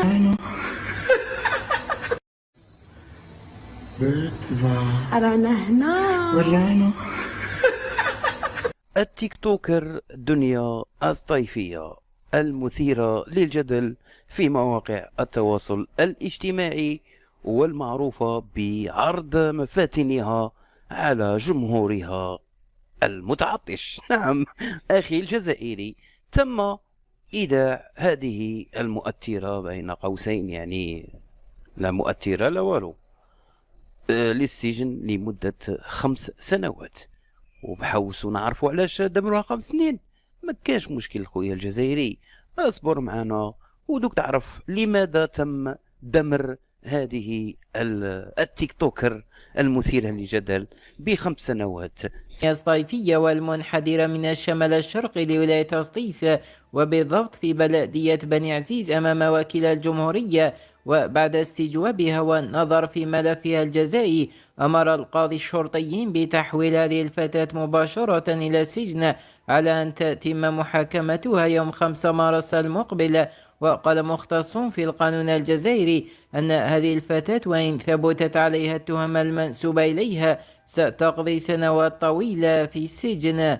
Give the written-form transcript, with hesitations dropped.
أنا بتبع رانا هنا. ورانا. التيك توكر دنيا الصيفية المثيرة للجدل في مواقع التواصل الاجتماعي، والمعروفة بعرض مفاتنها على جمهورها المتعطش. نعم أخي الجزائري، تم إيداع هذه المؤثرة بين قوسين، يعني لا مؤثرة لا والو، للسجن لمدة 5 سنوات. وبحوس ونعرفوا علاش دمروها 5 سنين. ما كاش مشكل خويا الجزائري، اصبر معنا ودوك تعرف لماذا تم دمر هذه التيك توكر المثيرة للجدل ب5 سنوات. الصيفية والمنحدرة من الشمال الشرقي لولاية سطيف، وبالضبط في بلدية بني عزيز، أمام وكيل الجمهورية. وبعد استجوابها والنظر في ملفها الجزائي، أمر القاضي الشرطيين بتحويل هذه الفتاة مباشرة إلى السجن على أن تتم محاكمتها يوم 5 مارس المقبل. وقال مختص في القانون الجزائري أن هذه الفتاة وإن ثبتت عليها التهم المنسوبة إليها ستقضي سنوات طويلة في السجن.